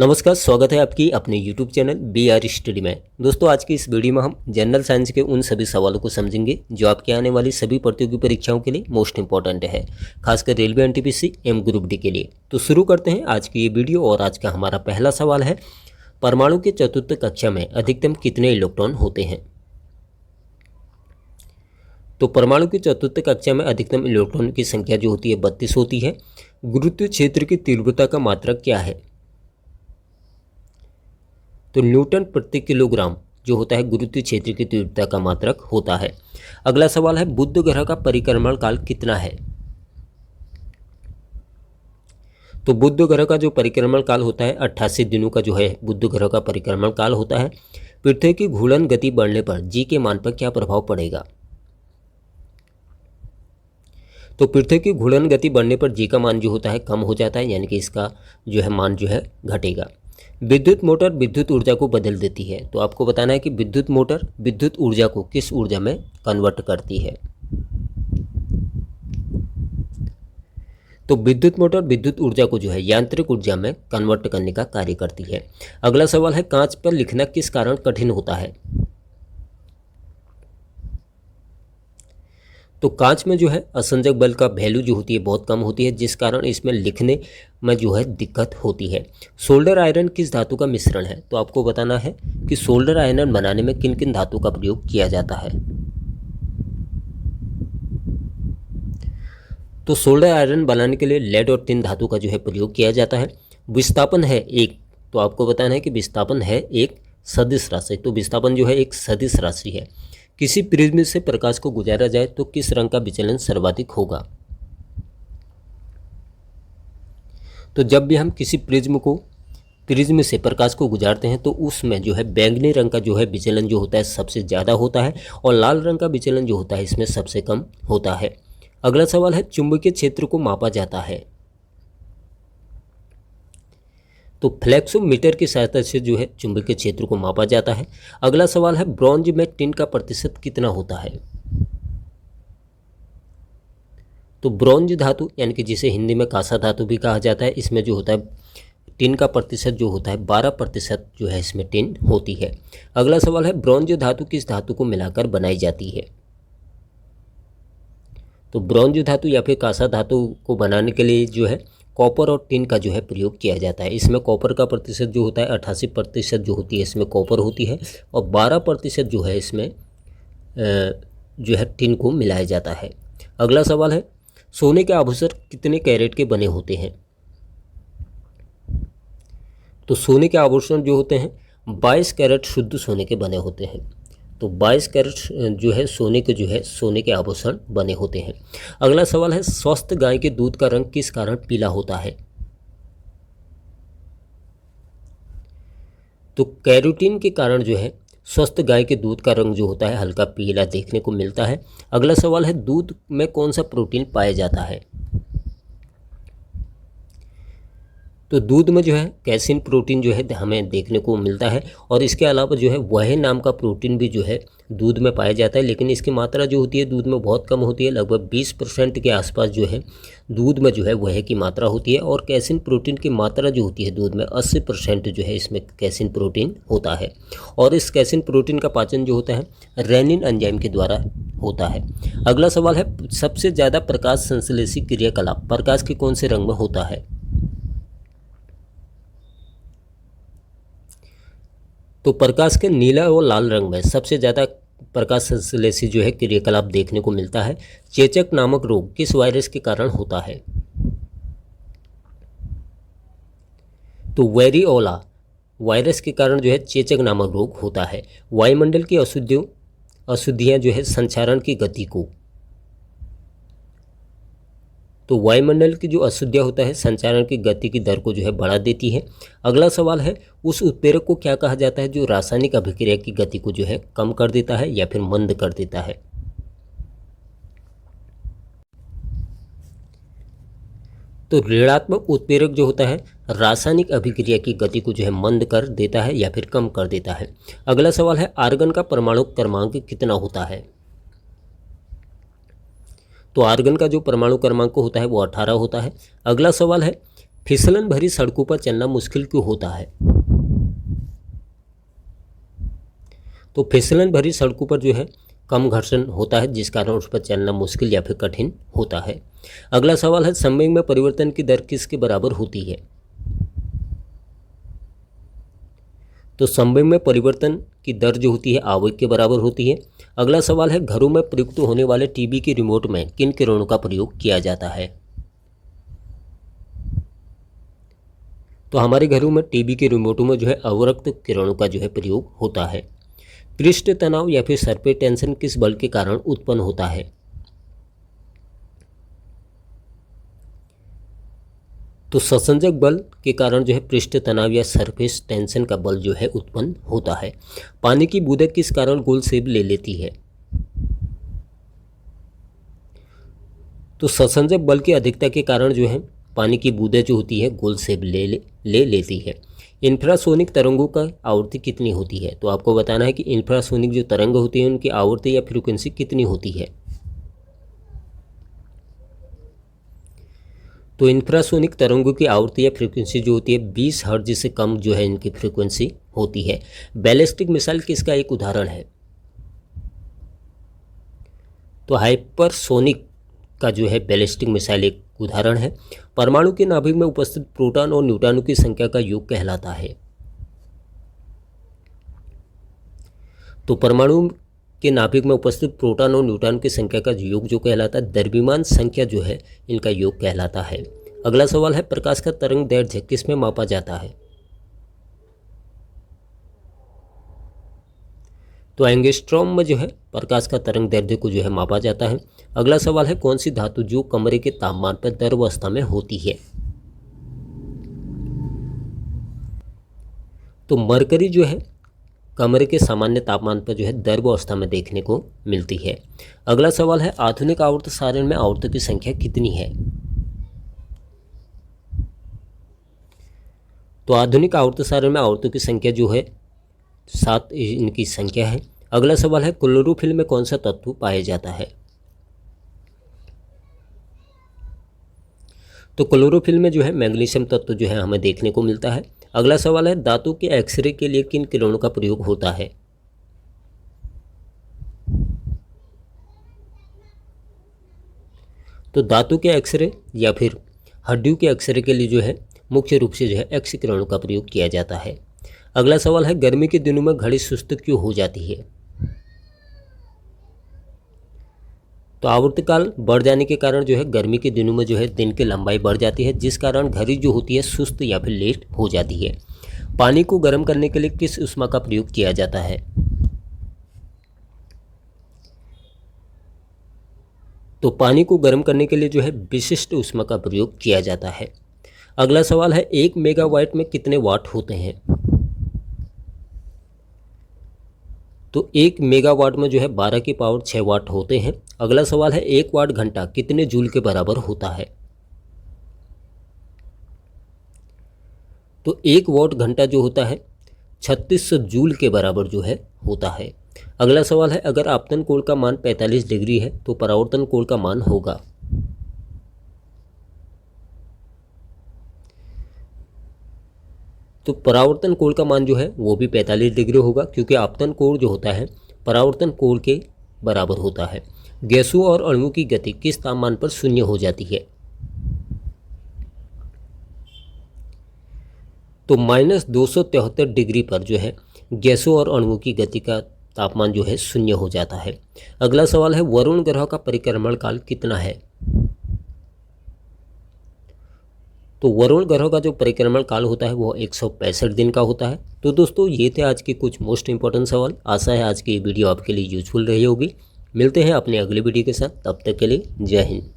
नमस्कार, स्वागत है आपकी अपने YouTube चैनल BR स्टडी में। दोस्तों, आज की इस वीडियो में हम जनरल साइंस के उन सभी सवालों को समझेंगे जो आपके आने वाली सभी प्रतियोगी परीक्षाओं के लिए मोस्ट इंपॉर्टेंट है, खासकर रेलवे एनटीपीसी एवं ग्रुप डी के लिए। तो शुरू करते हैं आज की ये वीडियो। और आज का हमारा पहला सवाल है, परमाणु के चतुर्थ कक्षा में अधिकतम कितने इलेक्ट्रॉन होते हैं? तो परमाणु की चतुर्थ कक्षा में अधिकतम इलेक्ट्रॉन की संख्या जो होती है 32 होती है। गुरुत्वीय क्षेत्र की तीव्रता का मात्रक क्या है? तो न्यूटन प्रति किलोग्राम जो होता है गुरुत्वीय क्षेत्र की तीव्रता का मात्रक होता है। अगला सवाल है, बुध ग्रह का परिक्रमण काल कितना है? तो बुध ग्रह का जो परिक्रमण काल होता है 88 दिनों का जो है बुध ग्रह का परिक्रमण काल होता है। पृथ्वी की घूर्णन गति बढ़ने पर जी के मान पर क्या प्रभाव पड़ेगा? तो पृथ्वी की घूर्णन गति बढ़ने पर जी का मान जो होता है कम हो जाता है, यानी कि इसका जो है मान जो है घटेगा। विद्युत मोटर विद्युत ऊर्जा को बदल देती है। तो आपको बताना है कि विद्युत मोटर विद्युत ऊर्जा को किस ऊर्जा में कन्वर्ट करती है। तो विद्युत मोटर विद्युत ऊर्जा को जो है यांत्रिक ऊर्जा में कन्वर्ट करने का कार्य करती है। अगला सवाल है, कांच पर लिखना किस कारण कठिन होता है? तो कांच में जो है असंजक बल का वैल्यू जो होती है बहुत कम होती है, जिस कारण इसमें लिखने में जो है दिक्कत होती है। सोल्डर आयरन किस धातु का मिश्रण है? तो आपको बताना है कि सोल्डर आयरन बनाने में किन किन धातु का प्रयोग किया जाता है। तो सोल्डर आयरन बनाने के लिए लेड और टिन धातु का जो है प्रयोग किया जाता है। विस्थापन है एक, तो आपको बताना है कि विस्थापन है एक सदिश राशि। तो विस्थापन जो है एक सदिश राशि है। किसी प्रिज्म से प्रकाश को गुजारा जाए तो किस रंग का विचलन सर्वाधिक होगा? तो जब भी हम किसी प्रिज्म से प्रकाश को गुजारते हैं तो उसमें जो है बैंगनी रंग का जो है विचलन जो होता है सबसे ज़्यादा होता है, और लाल रंग का विचलन जो होता है इसमें सबसे कम होता है। अगला सवाल है, चुंबकीय क्षेत्र को मापा जाता है। तो फ्लैक्सोमीटर की सहायता से जो है चुंबकीय क्षेत्र को मापा जाता है। अगला सवाल है, ब्रॉन्ज में टिन का प्रतिशत कितना होता है? तो ब्रॉन्ज धातु यानी कि जिसे हिंदी में कांसा धातु भी कहा जाता है, इसमें जो होता है टिन का प्रतिशत जो होता है 12% जो है इसमें टिन होती है। अगला सवाल है, ब्रॉन्ज धातु किस धातु को मिलाकर बनाई जाती है? तो ब्रॉन्ज धातु या फिर कांसा धातु को बनाने के लिए जो है कॉपर और टिन का जो है प्रयोग किया जाता है। इसमें कॉपर का प्रतिशत जो होता है 88% जो होती है इसमें कॉपर होती है, और 12% जो है इसमें जो है टिन को मिलाया जाता है। अगला सवाल है, सोने के आभूषण कितने कैरेट के बने होते हैं? तो सोने के आभूषण जो होते हैं 22 कैरेट शुद्ध सोने के बने होते हैं। तो 22 कैरेट जो है सोने के आभूषण बने होते हैं। अगला सवाल है, स्वस्थ गाय के दूध का रंग किस कारण पीला होता है? तो कैरोटीन के कारण जो है स्वस्थ गाय के दूध का रंग जो होता है हल्का पीला देखने को मिलता है। अगला सवाल है, दूध में कौन सा प्रोटीन पाया जाता है? तो दूध में जो है कैसिन प्रोटीन जो है हमें देखने को मिलता है, और इसके अलावा जो है वह नाम का प्रोटीन भी जो है दूध में पाया जाता है, लेकिन इसकी मात्रा जो होती है दूध में बहुत कम होती है। लगभग 20% के आसपास जो है दूध में जो है वह की मात्रा होती है, और कैसिन प्रोटीन की मात्रा जो होती है दूध में 80% जो है इसमें कैसिन प्रोटीन होता है। और इस कैसिन प्रोटीन का पाचन जो होता है रेनिन एंजाइम के द्वारा होता है। अगला सवाल है, सबसे ज़्यादा प्रकाश संश्लेषी क्रियाकलाप प्रकाश के कौन से रंग में होता है? तो प्रकाश के नीला और लाल रंग में सबसे ज़्यादा प्रकाश संश्लेषी जो है क्रियाकलाप देखने को मिलता है। चेचक नामक रोग किस वायरस के कारण होता है? तो वेरिओला वायरस के कारण जो है चेचक नामक रोग होता है। वायुमंडल की अशुद्धियाँ जो है संचारण की गति को, तो वायुमंडल की जो अशुद्धियाँ होता है संचारण की गति की दर को जो है बढ़ा देती है। अगला सवाल है, उस उत्प्रेरक को क्या कहा जाता है जो रासायनिक अभिक्रिया की गति को जो है कम कर देता है या फिर मंद कर देता है? तो ऋणात्मक उत्प्रेरक जो होता है रासायनिक अभिक्रिया की गति को जो है मंद कर देता है या फिर कम कर देता है। अगला सवाल है, आर्गन का परमाणु क्रमांक कितना होता है? तो आर्गन का जो परमाणु क्रमांक होता है वो 18 होता है। अगला सवाल है, फिसलन भरी सड़कों पर चलना मुश्किल क्यों होता है? तो फिसलन भरी सड़कों पर जो है कम घर्षण होता है, जिस कारण उस पर चलना मुश्किल या फिर कठिन होता है। अगला सवाल है, समय में परिवर्तन की दर किसके बराबर होती है? तो समय में परिवर्तन की दर जो होती है आवेग के बराबर होती है। अगला सवाल है, घरों में प्रयुक्त होने वाले टीवी के रिमोट में किन किरणों का प्रयोग किया जाता है? तो हमारे घरों में टीवी के रिमोटों में जो है अवरक्त किरणों का जो है प्रयोग होता है। पृष्ठ तनाव या फिर सरफेस टेंशन किस बल के कारण उत्पन्न होता है? तो संसंजक बल के कारण जो है पृष्ठ तनाव या सरफेस टेंशन का बल जो है उत्पन्न होता है। पानी की बूंदें किस कारण गोल शेप ले लेती है? तो संसंजक बल की अधिकता के कारण जो है पानी की बूंदें जो होती है गोल शेप ले लेती है। इंफ्रासोनिक तरंगों का आवृत्ति कितनी होती है? तो आपको बताना है कि इंफ्रासोनिक जो तरंग होती है उनकी आवृत्ति या फ्रीक्वेंसी कितनी होती है। तो इंफ्रासोनिक तरंगों की आवृत्ति या फ्रीक्वेंसी जो होती है 20 हर्ट्ज से कम जो है इनकी फ्रीक्वेंसी होती है। बैलिस्टिक मिसाइल किसका एक उदाहरण है? तो हाइपरसोनिक का जो है बैलिस्टिक मिसाइल एक उदाहरण है। परमाणु के नाभिक में उपस्थित प्रोटॉन और न्यूट्रॉनों की संख्या का योग कहलाता है। तो परमाणु के नाभिक में उपस्थित प्रोटॉन और न्यूट्रॉन की संख्या का योग जो कहलाता है द्रव्यमान संख्या जो है इनका योग कहलाता है। अगला सवाल है, प्रकाश का तरंग दैर्ध्य किस में मापा जाता है? तो एंगस्ट्रॉम में जो है प्रकाश का तरंग दैर्ध्य को जो है मापा जाता है। अगला सवाल है, कौन सी धातु जो कमरे के तापमान पर द्रव अवस्था में होती है? तो मरकरी जो है कमरे के सामान्य तापमान पर जो है द्रव अवस्था में देखने को मिलती है। अगला सवाल है, आधुनिक आवर्त सारणी में आवर्तों की संख्या कितनी है? तो आधुनिक आवर्त सारणी में आवर्तों की संख्या जो है 7 इनकी संख्या है। अगला सवाल है, क्लोरोफिल में कौन सा तत्व पाया जाता है? तो क्लोरोफिल में जो है मैग्नीशियम तत्व जो है हमें देखने को मिलता है। अगला सवाल है, धातु के एक्सरे के लिए किन किरणों का प्रयोग होता है? तो धातु के एक्सरे या फिर हड्डियों के एक्सरे के लिए जो है मुख्य रूप से जो है एक्स किरणों का प्रयोग किया जाता है। अगला सवाल है, गर्मी के दिनों में घड़ी सुस्त क्यों हो जाती है? तो आवर्तकाल बढ़ जाने के कारण जो है गर्मी के दिनों में जो है दिन की लंबाई बढ़ जाती है, जिस कारण घड़ी जो होती है सुस्त या फिर लेट हो जाती है। पानी को गर्म करने के लिए किस ऊष्मा का प्रयोग किया जाता है? तो पानी को गर्म करने के लिए जो है विशिष्ट ऊष्मा का प्रयोग किया जाता है। अगला सवाल है, 1 मेगावाट में कितने वाट होते हैं? तो 1 मेगावाट में जो है 12 की पावर 6 वाट होते हैं। अगला सवाल है, 1 वाट घंटा कितने जूल के बराबर होता है? तो 1 वाट घंटा जो होता है 3600 जूल के बराबर जो है होता है। अगला सवाल है, अगर आपतन कोण का मान 45 डिग्री है तो परावर्तन कोण का मान होगा? तो परावर्तन कोण का मान जो है वो भी 45 डिग्री होगा, क्योंकि आपतन कोण जो होता है परावर्तन कोण के बराबर होता है। गैसों और अणुओं की गति किस तापमान पर शून्य हो जाती है? तो -273 डिग्री पर जो है गैसों और अणुओं की गति का तापमान जो है शून्य हो जाता है। अगला सवाल है, वरुण ग्रह का परिक्रमण काल कितना है? तो वरुण ग्रह का जो परिक्रमण काल होता है वो 165 दिन का होता है। तो दोस्तों ये थे आज के कुछ मोस्ट इंपॉर्टेंट सवाल। आशा है आज की वीडियो आपके लिए यूजफुल रही होगी। मिलते हैं अपने अगले वीडियो के साथ, तब तक के लिए जय हिंद।